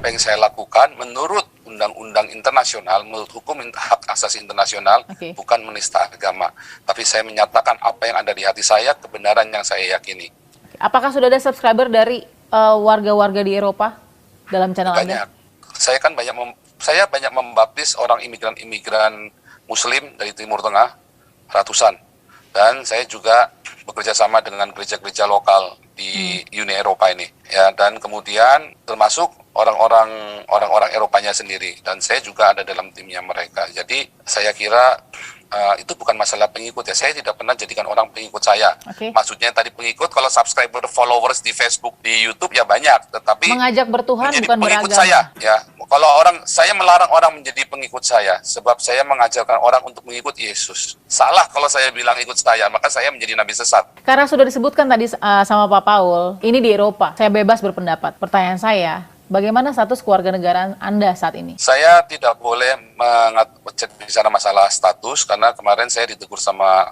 apa yang saya lakukan menurut undang-undang internasional, menurut hukum hak asasi internasional, bukan menista agama. Tapi saya menyatakan apa yang ada di hati saya, kebenaran yang saya yakini. Apakah sudah ada subscriber dari warga-warga di Eropa dalam channel Anda? Banyak. Saya banyak membaptis orang imigran Muslim dari Timur Tengah, ratusan. Dan saya juga bekerja sama dengan gereja-gereja lokal di Uni Eropa ini, ya. Dan kemudian termasuk orang-orang Eropanya sendiri. Dan saya juga ada dalam timnya mereka. Jadi saya kira itu bukan masalah pengikut ya. Saya tidak pernah jadikan orang pengikut saya. Maksudnya tadi pengikut, kalau subscriber, followers di Facebook, di YouTube ya banyak. Tetapi mengajak bertuhan bukan pengikut beragama. saya, ya. Kalau saya melarang orang menjadi pengikut saya, sebab saya mengajarkan orang untuk mengikut Yesus. Salah kalau saya bilang ikut saya, maka saya menjadi nabi sesat. Karena sudah disebutkan tadi sama Pak Paul, ini di Eropa. Saya bebas berpendapat. Pertanyaan saya, bagaimana status keluarga negaraan Anda saat ini? Saya tidak boleh bicara masalah status karena kemarin saya ditegur sama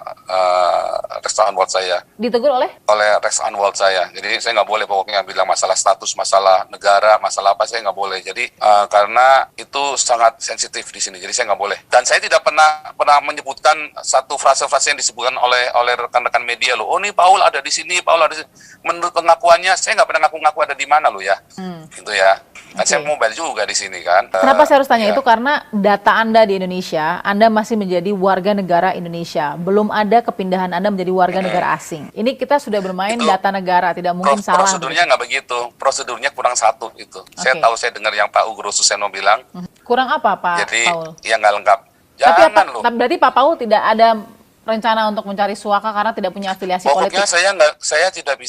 Rex Anwalt saya. Ditegur oleh? Oleh Rex Anwalt saya. Jadi saya nggak boleh pokoknya bilang masalah status, masalah negara, masalah apa, saya nggak boleh. Jadi karena itu sangat sensitif di sini. Jadi saya nggak boleh. Dan saya tidak pernah menyebutkan satu frase-frase yang disebutkan oleh rekan-rekan media loh. Oh, ini Paul ada di sini, Paul ada di sini. Menurut pengakuannya saya nggak pernah ngaku-ngaku ada di mana loh ya. Gitu ya. Kan saya mobile juga di sini kan. Kenapa saya harus tanya itu? Karena data Anda di Indonesia, Anda masih menjadi warga negara Indonesia. Belum ada kepindahan Anda menjadi warga negara asing. Ini kita sudah bermain data negara, tidak mungkin salah. Prosedurnya nggak begitu. Prosedurnya kurang satu itu. Saya tahu, saya dengar yang Pak Ugro Suseno bilang. Kurang apa Pak Jadi, Paul? Jadi ya nggak lengkap. Jangan loh. Berarti Pak Paul tidak ada rencana untuk mencari suaka karena tidak punya afiliasi politik? Pokoknya saya tidak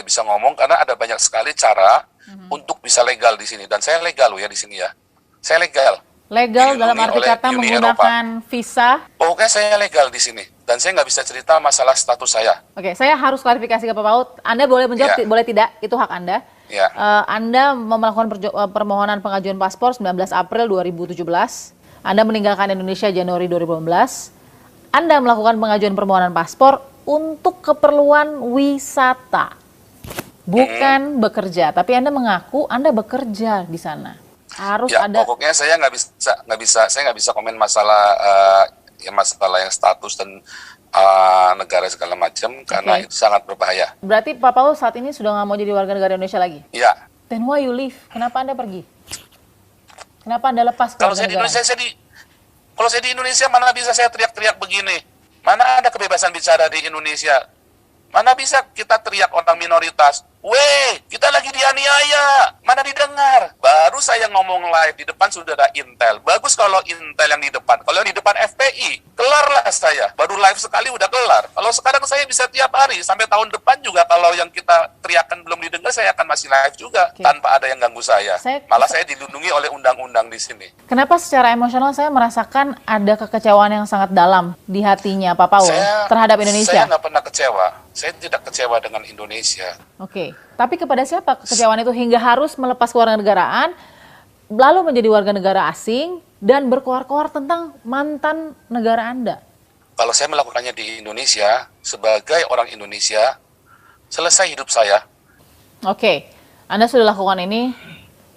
bisa ngomong karena ada banyak sekali cara untuk bisa legal di sini, dan saya legal loh ya di sini ya. Saya legal. Legal dalam arti kata menggunakan visa. Pokoknya saya legal di sini dan saya nggak bisa cerita masalah status saya. Oke, saya harus klarifikasi ke Pak Paul. Anda boleh menjawab, boleh tidak, itu hak Anda. Anda melakukan permohonan pengajuan paspor 19 April 2017. Anda meninggalkan Indonesia Januari 2018. Anda melakukan pengajuan permohonan paspor untuk keperluan wisata, bukan bekerja. Tapi Anda mengaku Anda bekerja di sana. Harus ada. Pokoknya saya nggak bisa komen masalah masalah yang status dan negara segala macam karena itu sangat berbahaya. Berarti Pak Paul saat ini sudah nggak mau jadi warga negara Indonesia lagi? Iya. Then why you leave? Kenapa Anda pergi? Kenapa Anda lepas Kalau saya di Indonesia, kalau saya di Indonesia mana bisa saya teriak-teriak begini? Mana ada kebebasan bicara di Indonesia? Mana bisa kita teriak orang minoritas? Weh, kita lagi dianiaya. Mana didengar? Baru saya ngomong live, di depan sudah ada Intel. Bagus kalau Intel yang di depan. Kalau yang di depan FPI, kelarlah saya. Baru live sekali udah kelar. Kalau sekarang saya bisa tiap hari, sampai tahun depan juga kalau yang kita teriakan belum didengar, saya akan masih live juga. Tanpa ada yang ganggu saya. Malah saya dilindungi oleh undang-undang di sini. Kenapa secara emosional saya merasakan ada kekecewaan yang sangat dalam di hatinya Pak Paul terhadap Indonesia? Saya nggak pernah kecewa. Saya tidak kecewa dengan Indonesia. Tapi kepada siapa kekecewaan itu hingga harus melepas kewarganegaraan, lalu menjadi warga negara asing, dan berkoar-koar tentang mantan negara Anda? Kalau saya melakukannya di Indonesia, sebagai orang Indonesia, selesai hidup saya. Anda sudah lakukan ini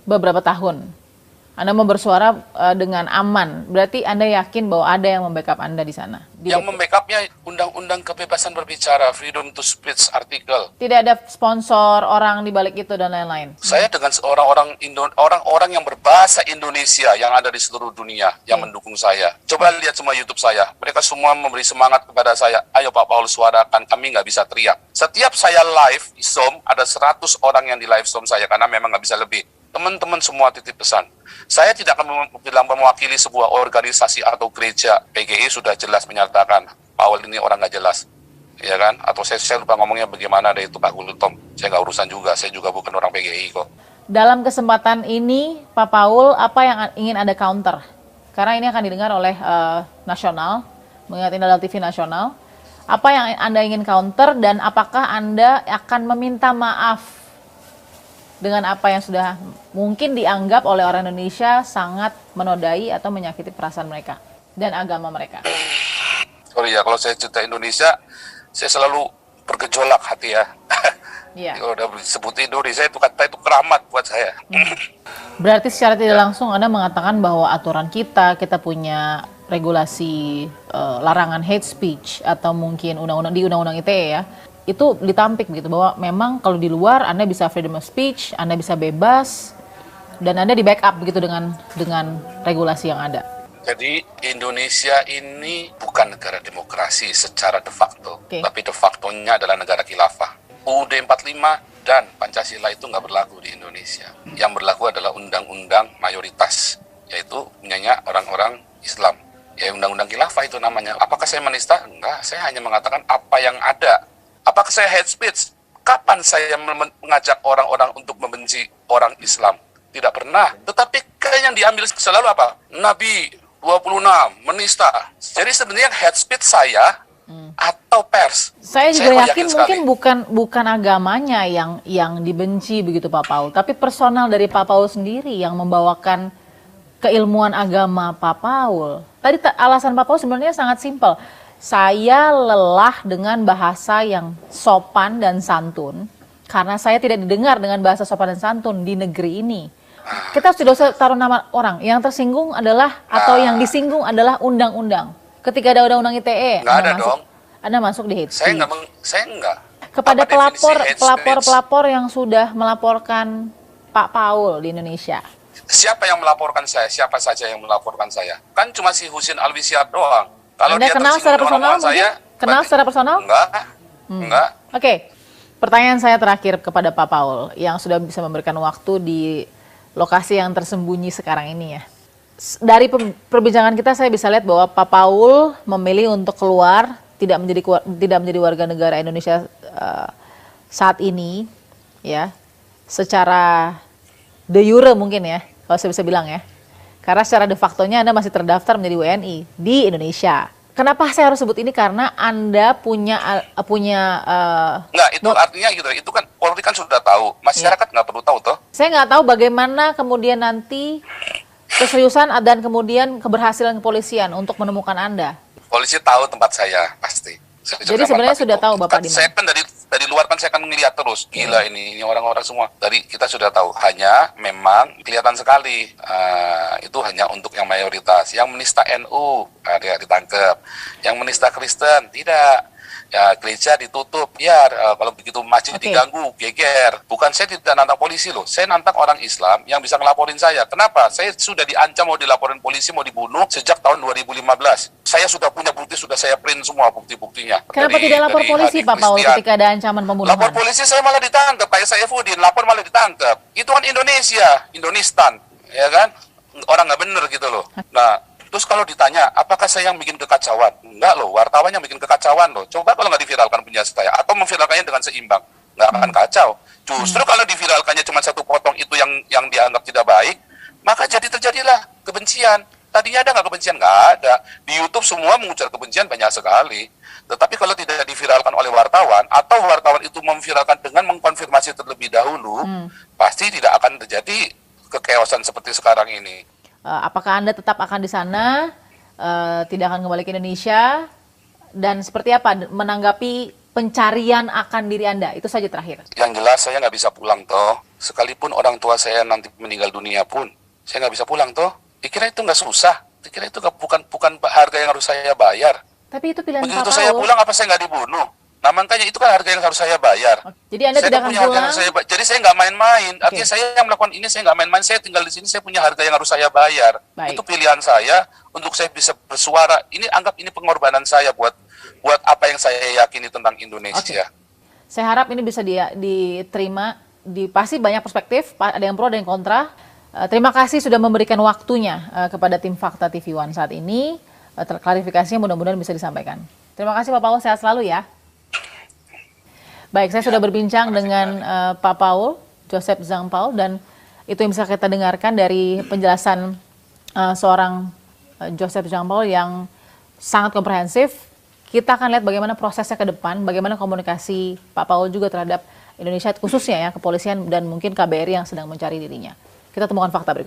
beberapa tahun. Anda mau bersuara dengan aman, berarti Anda yakin bahwa ada yang membackup Anda di sana? Yang membackupnya Undang-Undang Kebebasan Berbicara, Freedom to Speech artikel. Tidak ada sponsor, orang di balik itu dan lain-lain? Saya dengan orang-orang yang berbahasa Indonesia yang ada di seluruh dunia yang mendukung saya. Coba lihat semua YouTube saya. Mereka semua memberi semangat kepada saya. Ayo Pak Paul suarakan, kami nggak bisa teriak. Setiap saya live di Zoom, ada 100 orang yang di live Zoom saya karena memang nggak bisa lebih. Teman-teman semua titip pesan. Saya tidak akan bilang mewakili sebuah organisasi atau gereja. PGI sudah jelas menyatakan Paul ini orang nggak jelas, ya kan? Atau saya lupa ngomongnya bagaimana, ada itu Pak Gulutom. Saya nggak urusan juga. Saya juga bukan orang PGI kok. Dalam kesempatan ini, Pak Paul, apa yang ingin Anda counter? Karena ini akan didengar oleh nasional, mengingat ini adalah TV nasional. Apa yang Anda ingin counter dan apakah Anda akan meminta maaf dengan apa yang sudah mungkin dianggap oleh orang Indonesia sangat menodai atau menyakiti perasaan mereka dan agama mereka? Sorry ya, kalau saya cerita Indonesia, saya selalu bergejolak hati ya. Iya. Kalau udah disebut Indonesia itu kata itu keramat buat saya. Berarti secara tidak langsung Anda mengatakan bahwa aturan kita punya regulasi larangan hate speech atau mungkin undang-undang ITE ya, itu ditampik gitu bahwa memang kalau di luar Anda bisa freedom of speech, Anda bisa bebas, dan Anda di backup begitu dengan regulasi yang ada. Jadi Indonesia ini bukan negara demokrasi secara de facto, tapi de factonya adalah negara khilafah. UUD 45 dan Pancasila itu nggak berlaku di Indonesia. Yang berlaku adalah undang-undang mayoritas, yaitu punyanya orang-orang Islam. Ya undang-undang khilafah itu namanya. Apakah saya menista? Enggak, saya hanya mengatakan apa yang ada. Apakah saya hate speech? Kapan saya mengajak orang-orang untuk membenci orang Islam? Tidak pernah. Tetapi yang diambil selalu apa? Nabi 26, menista. Jadi sebenarnya hate speech saya atau pers. Saya juga yakin mungkin bukan agamanya yang dibenci begitu Pak Paul, tapi personal dari Pak Paul sendiri yang membawakan keilmuan agama Pak Paul. Tadi alasan Pak Paul sebenarnya sangat simpel. Saya lelah dengan bahasa yang sopan dan santun karena saya tidak didengar dengan bahasa sopan dan santun di negeri ini. Kita tidak usah taruh nama orang. Yang tersinggung adalah atau yang disinggung adalah undang-undang. Ketika ada undang-undang ITE, Anda masuk di hate speech. Saya enggak. Kepada pelapor yang sudah melaporkan Pak Paul di Indonesia. Siapa yang melaporkan saya? Siapa saja yang melaporkan saya? Kan cuma si Husin Alwisyad doang. Kalau Anda kenal secara personal mungkin? Kenal secara personal? Enggak. Oke. Pertanyaan saya terakhir kepada Pak Paul yang sudah bisa memberikan waktu di lokasi yang tersembunyi sekarang ini ya. Dari perbincangan kita saya bisa lihat bahwa Pak Paul memilih untuk keluar, tidak menjadi warga negara Indonesia saat ini ya. Secara de jure mungkin ya, kalau saya bisa bilang ya. Karena secara de factonya Anda masih terdaftar menjadi WNI di Indonesia. Kenapa saya harus sebut ini? Karena Anda punya Enggak, itu artinya gitu. Itu kan politik kan sudah tahu. Masyarakat nggak perlu tahu toh. Saya nggak tahu bagaimana kemudian nanti keseriusan dan kemudian keberhasilan kepolisian untuk menemukan Anda. Polisi tahu tempat saya pasti. Jadi sebenarnya sudah tahu Bapak di mana? Saya kan dari luar kan saya kan melihat terus. Gila ini orang-orang semua. Dari kita sudah tahu. Hanya memang kelihatan sekali itu hanya untuk yang mayoritas. Yang menista NU dia ditangkap. Yang menista Kristen tidak. Ya gereja ditutup, kalau begitu masjid diganggu, geger. Bukan saya tidak nantang polisi loh, saya nantang orang Islam yang bisa ngelaporin saya. Kenapa? Saya sudah diancam mau dilaporin polisi, mau dibunuh sejak tahun 2015. Saya sudah punya bukti, sudah saya print semua bukti-buktinya. Kenapa tidak lapor polisi Pak Paul ketika ada ancaman pembunuhan? Lapor polisi saya malah ditangkap, kayak saya Fudin, lapor malah ditangkap. Itu kan Indonistan, ya kan? Orang nggak bener gitu loh. Nah, terus kalau ditanya, apakah saya yang bikin kekacauan? Enggak loh, wartawan yang bikin kekacauan loh. Coba kalau nggak diviralkan punya saya, atau memviralkannya dengan seimbang, nggak akan kacau. Justru kalau diviralkannya cuma satu potong itu yang dianggap tidak baik, maka terjadilah kebencian. Tadinya ada nggak kebencian? Nggak ada. Di YouTube semua mengucar kebencian banyak sekali. Tetapi kalau tidak diviralkan oleh wartawan, atau wartawan itu memviralkan dengan mengkonfirmasi terlebih dahulu, pasti tidak akan terjadi kekeosan seperti sekarang ini. Apakah Anda tetap akan di sana, tidak akan kembali ke Indonesia, dan seperti apa menanggapi pencarian akan diri Anda? Itu saja terakhir. Yang jelas saya nggak bisa pulang toh. Sekalipun orang tua saya nanti meninggal dunia pun, saya nggak bisa pulang toh. Dikira itu nggak susah. Dikira itu bukan harga yang harus saya bayar. Tapi itu pilihan Pak Paul. Begitu saya pulang apa saya nggak dibunuh? Nah makanya itu kan harga yang harus saya bayar. Jadi Anda tidak akan pulang? Jadi saya nggak main-main. Artinya saya yang melakukan ini, saya nggak main-main. Saya tinggal di sini, saya punya harga yang harus saya bayar. Baik. Itu pilihan saya untuk saya bisa bersuara. Ini anggap ini pengorbanan saya buat apa yang saya yakini tentang Indonesia. Saya harap ini bisa diterima. Pasti banyak perspektif, ada yang pro, ada yang kontra. Terima kasih sudah memberikan waktunya kepada tim Fakta TV One saat ini. Klarifikasinya mudah-mudahan bisa disampaikan. Terima kasih Pak Paul, sehat selalu ya. Baik, saya sudah berbincang dengan Pak Paul, Joseph Zhang Paul, dan itu yang bisa kita dengarkan dari penjelasan seorang Joseph Zhang Paul yang sangat komprehensif. Kita akan lihat bagaimana prosesnya ke depan, bagaimana komunikasi Pak Paul juga terhadap Indonesia, khususnya ya kepolisian dan mungkin KBRI yang sedang mencari dirinya. Kita temukan fakta berikut.